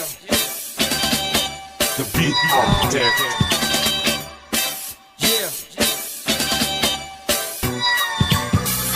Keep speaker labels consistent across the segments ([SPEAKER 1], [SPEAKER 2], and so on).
[SPEAKER 1] The beat architect.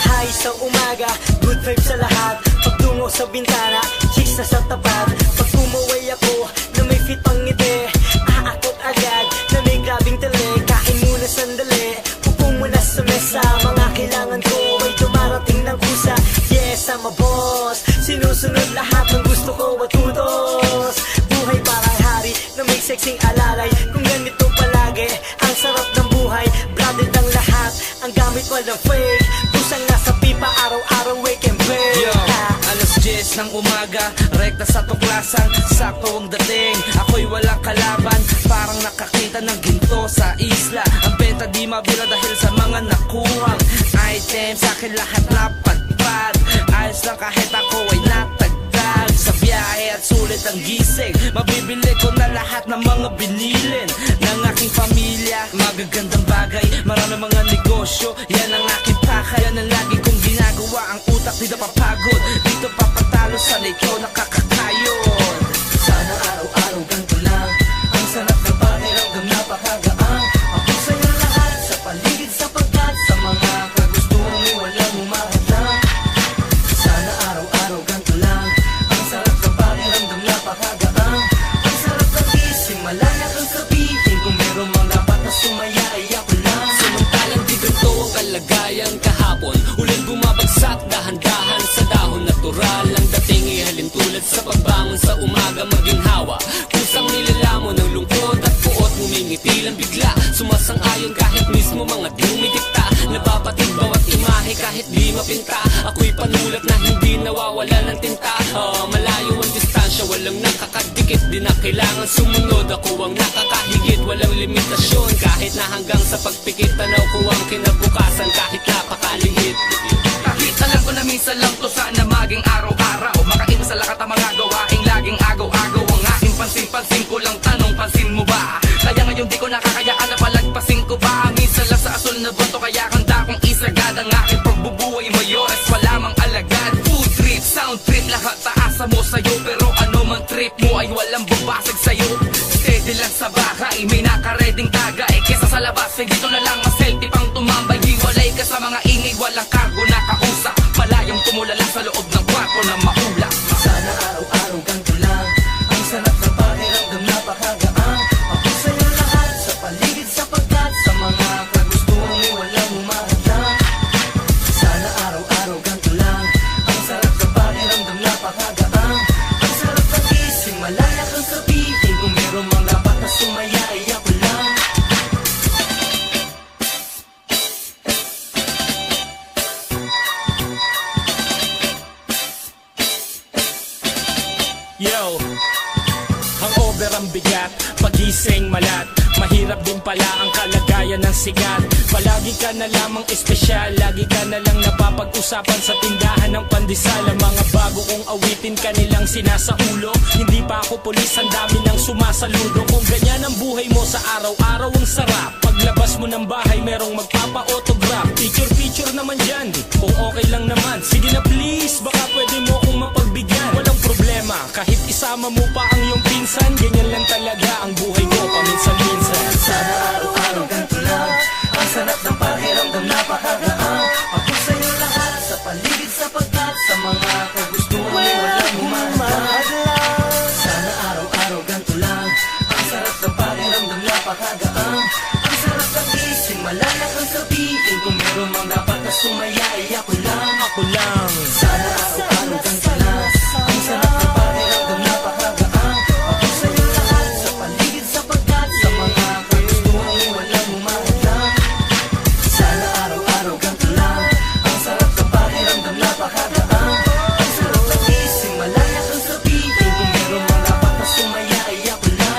[SPEAKER 2] Hi sa umaga, good vibes sa lahat. Pagtungo sa bintana, chicks na sa tapat. Pag umuwi ako na may fit pang ngiti, aakot agad na may grabing tali. Kain muna sandali, upo muna sa mesa. Mga kailangan ko ay dumarating ng kusa. Yes, I'm a boss, sinusunod lahat ng gusto ko matutos. Buhay parang hari na may sexing alalay. Kung ganito palagi, ang sarap ng buhay. Branded ang lahat, ang gamit walang fake. Pusang nasa pipa, araw-araw wake and bake.
[SPEAKER 3] Yo, alas 10 ng umaga, rekta sa tuklasan, sakto ang dating. Ako'y walang kalaban, parang nakakita ng ginto sa isla. Ang benta di mabira dahil sa mga nakuhang items. Sa akin lahat napadpad, ayos lang kahit ako ay natagdag. Sa biyahe at sulit ang gising, mabibili ko na lahat ng mga binilin ng aking pamilya. Magagandang bagay, marami mga negosyo, yan ang aking pakay. Yan ang lagi kong ginagawa, ang utak di napapagod. Dito papatalo sa ikaw nakakakayod.
[SPEAKER 2] Sana araw-araw ganito lang, ang sarap ng pakiramdam napakagaan. Ako sa'yo lahat, sa paligid sapagkat sa mga kagustuhan mo walang umahadlang. Sana araw-araw ganito lang, ang sarap ng pakiramdam napakagaan. Ang sarap ng gising, malaya kang sabihin, kung meron mang dapat na sumaya ay ako lang.
[SPEAKER 4] Samantalang di ganito ang kalagayan kahapon, uling bumabagsak dahan-dahan sa dahon. Natural ang dating ihalin tulad sa pagbangon sa umaga, maging hawa. Kusang nilalamon ng lungkot at puot, ngumingiti lang bigla. Sumasang-ayon kahit mismo mga dumidikta, nababatid bawat imahe kahit di mapinta. Ako'y panulat na hindi nawawala ng tinta. Malayo ang distansya, walang nakakadikit, di na kailangan sumunod. Ako ang nakakahigit, walang limitasyon. Kahit na hanggang sa pagpikit, tanaw ko ang kinabukasan kahit napakalihit.
[SPEAKER 3] Kahit alam ko na minsan lang to sana maging araw-araw, makaiwas sa lakat ang mga gawaing laging agaw-agaw. Ang aking pansin-pansin ko lang tanong, pansin mo ba? Kaya ngayon di ko nakakayaan na palagpasin ko pa. Minsan lang sa asul na buto, kaya kanda kong isagad ang aking pagbubuhay mayores, wala mang alagad. Food trip, sound trip, lahat taasa mo sa'yo. Pero ano man trip mo ay walang babasag sa'yo. Steady lang sa bahay, may nakareding tagay. Kesa sa labas, ay dito na lang maselfie pang tumambay. Hiwalay ka sa mga ingay, walang cargo na kausap. Malayang tumulala sa loob ng kwarto na maulap.
[SPEAKER 2] Sana araw-araw ganito lang, ang sarap ng pakiramdam napakagaan. Ako sa'yo lahat, sa paligid sapagkat sa mga kagustuhan mo walang umahadlang. Sana araw-araw ganito lang, ang sarap ng pakiramdam napakagaan. Ang sarap ng gising, malaya kang sabihin, kung meron mang dapat na sumaya ay ako lang.
[SPEAKER 5] Yo, hangover ang bigat, pagising malat. Mahirap din pala ang kalagayan ng sigat. Palagi ka na lamang espesyal, lagi ka na lang napapag-usapan sa tindahan ng pandesal. Ang mga bago kong awitin kanilang sinasaulo. Hindi pa ako pulis, ang dami nang sumasaludo. Kung ganyan ang buhay mo sa araw-araw ang sarap. Paglabas mo ng bahay merong magpapa-autograph. Picture-picture naman dyan, kung okay lang naman. Sige na please, baka pwede mo kong mapagbigyan. Walang problema, kahit isama mo pa ang iyong pinsan. Ganyan lang talaga ang buhay ko paminsan-minsan.
[SPEAKER 2] Sana araw-araw ganito lang, ang sarap ng pakiramdam napakagaan. Ako sa'yo lahat, sa paligid sapagkat sa mga kagustuhan mo walang umahadlang. Sana araw-araw ganito lang, ang sarap ng pakiramdam napakagaan. Ang sarap ng gising, malaya kang sabihin, kung meron mang dapat na sumaya ay ako lang.
[SPEAKER 5] Ako lang.
[SPEAKER 2] Sana araw-araw ganito lang, ang sarap ng pakiramdam napakagaan. Ako sa'yo lahat, sa paligid sapagkat sa mga kagustuhan mo walang umahadlang. Sana araw-araw ganito lang, ang sarap ng pakiramdam napakagaan. Ang sarap ng gising, malaya kang sabihin, kung meron mang dapat na sumaya ay ako lang.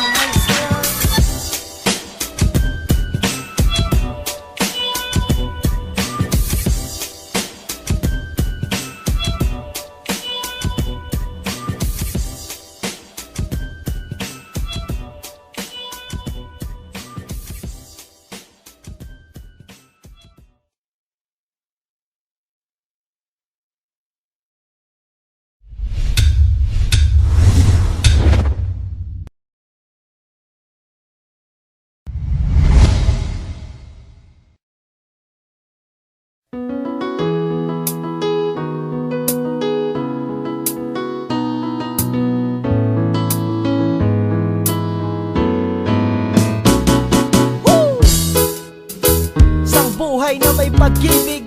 [SPEAKER 2] buhay na may pag-ibig.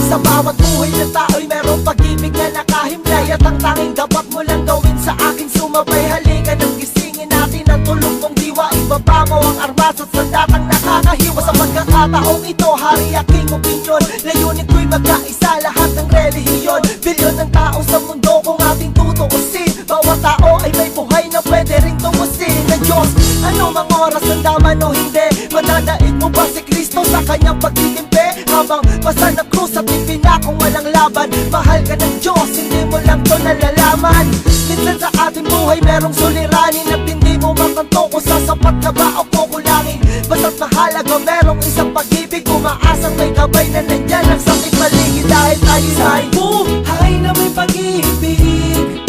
[SPEAKER 2] Sa bawat buhay na tao'y merong pag-ibig na nakahimlay. At ang tanging dapat mo lang gawin sa akin sumabay. Halika nang gisingin natin ang tulog mong diwa. Ibaba mo ang armas at sandatang nakakahiwa. Sa pagkakataong ito, hari aking opinyon. Layunin ko'y magkaisa lahat ng relihiyon. Bilyon ng tao sa mundo kung ating tutuusin. Bawat tao ay may buhay na pwede ring tumusin ng Diyos. Ano mang oras ng daman o hindi, madadaig mo ba si Kristo sa kanyang pagtitimpi? Habang basa ng krus at ipinakong walang laban. Mahal ka ng Diyos, hindi mo lang to nalalaman. Minsan sa ating buhay merong suliranin at hindi mo matanto kung sasapat na ba o kukulangin. Basta't mahalaga merong isang pag-ibig, umaasang may gabay na nandyan ang sakit paligid. Dahil tayo ay buhay na may pag-ibig,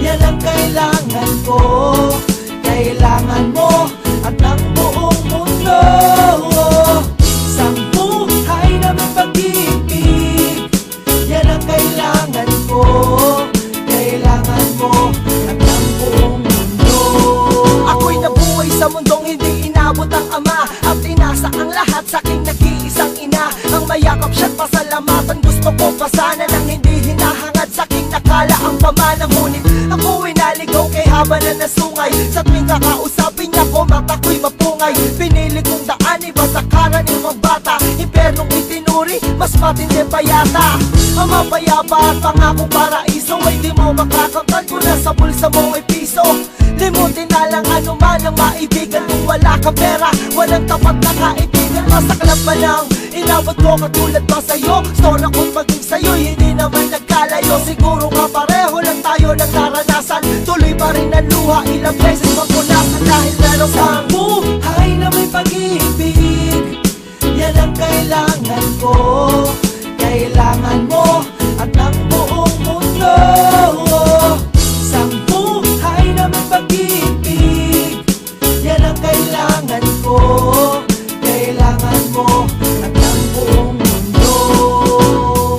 [SPEAKER 2] yan ang kailangan ko, kailangan mo at ng buong mundo. Isang buhay na may pag-ibig, yan ang kailangan ko, kailangan mo at ng buong mundo. Ako'y nabuhay sa mundong hindi inabot ang ama at inasa ang lahat sa aking nag-iisang ina. Ang mayakap siya't pasalamatan, gusto ko pa sana nang hindi hinahangad sa aking nakala ang pamana. Ngunit ako'y naligaw kay haba na nasungay. Sa tuwing kakausapin niya ko, mata ko'y mapungay. Pinili kong daan, iba sa karaniwang bata. Impernong itinuri, mas matindi pa yata. Ang mapayapa at pangakong paraiso ay di mo makakamtan kung nasa bulsa mo ay piso. Limutin na lang anuman ang maibigan kung wala kang pera. Walang tapat na kaibigan, masaklap pa lang. Inabot ko katulad pa sa'yo. Store ako'y maging sa'yo'y hindi naman nagkalayo. Siguro nga pareho lang tayo ng naranasan. Tuloy pa rin ang luha, ilang beses mapunasan. Dahil meron kang buhay na may pag-ibig, yan ang kailangan ko, kailangan mo at ng buong mundo. Isang buhay na may pag-ibig, yan ang kailangan ko, kailangan mo at ng buong mundo.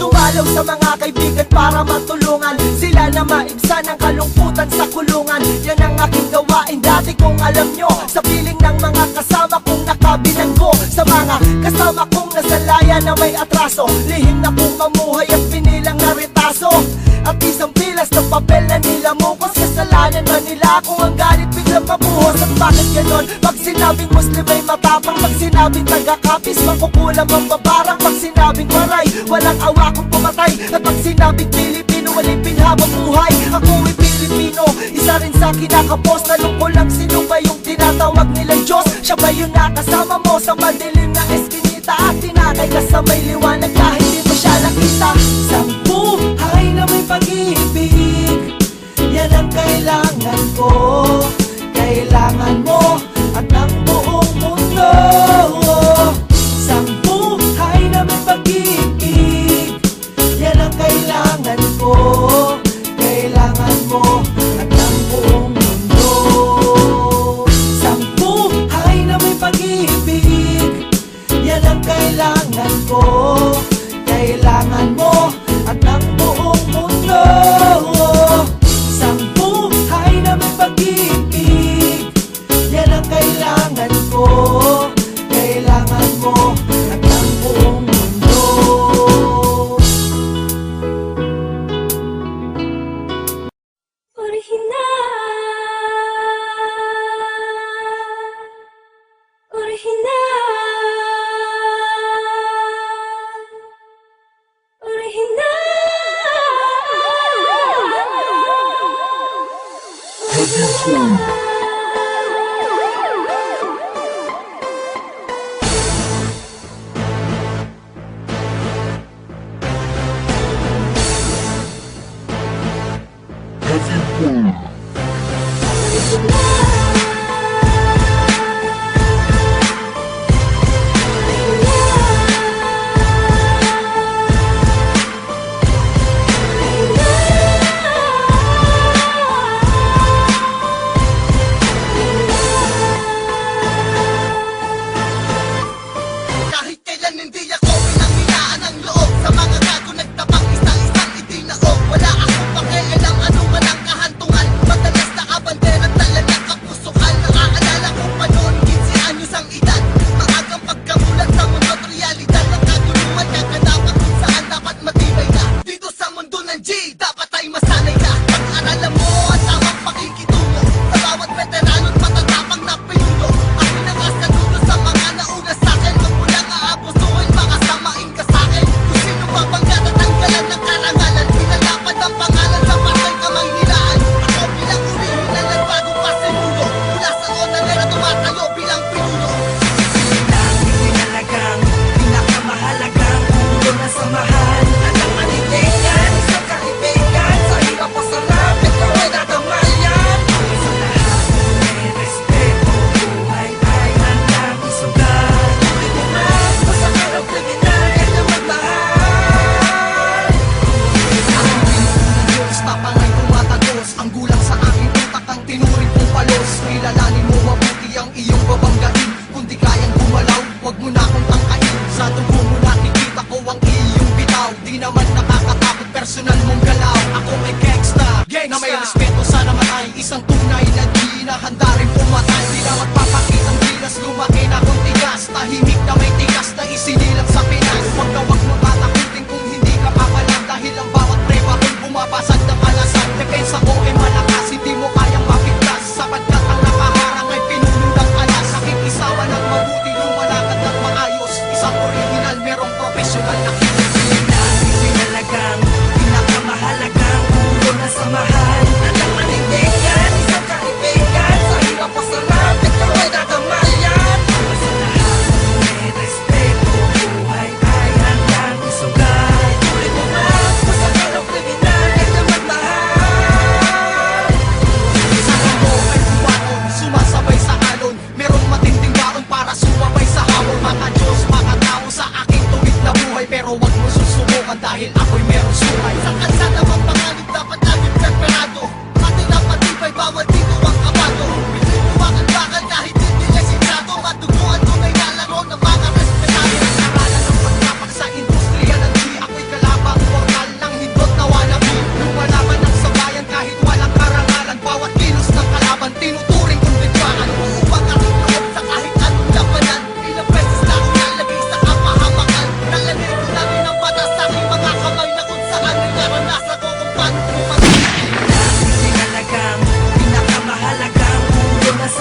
[SPEAKER 2] Tumalaw sa mga kaibigan para matulungan sila na maibsan ang kalungkutan sa kulungan. Yan ang aking gawain dati kung alam nyo. Sa piling ng mga kasama kong nakabilanggo, sa mga kasama kong nasalaya na may atraso, lihim na kong mamuhay at pinilang na retaso. At isang pilas ng papel na nilamukos, kasalanan man nila kung ang galit biglang mabuhos. At bakit ganon? Pag sinabing Muslim ay matapang, pag sinabing taga-kapis makukulam ang babarang, pag sinabing waray walang awa kong pumatay, at pag sinabing Pilipino walang pinhabang buhay. Ako ay Pilipino, isa rin sa kinakapos. Tanong ko lang, sino ba yung tinatawag nilang Diyos? Siya ba yung nakasama mo sa madilim na eskinita at tinakay ka sa may liwanag kahit di mo siya nakita? Isang buhay na may pag-ibig, yan ang kailangan ko, kailangan mo at ng buong mundo. Isang buhay na may pag-ibig, yan ang kailangan ko, kailangan mo at ng buong mundo. Isang buhay na may pag-ibig, yan ang kailangan ko, kailangan mo at ng buong mundo. Isang buhay na may pag-ibig,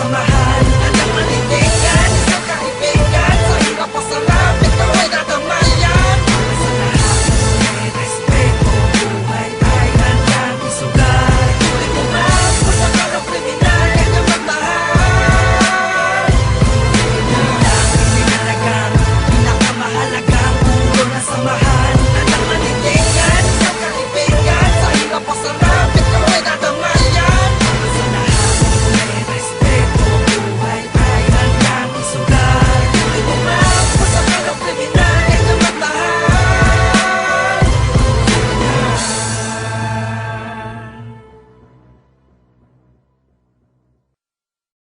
[SPEAKER 2] samahan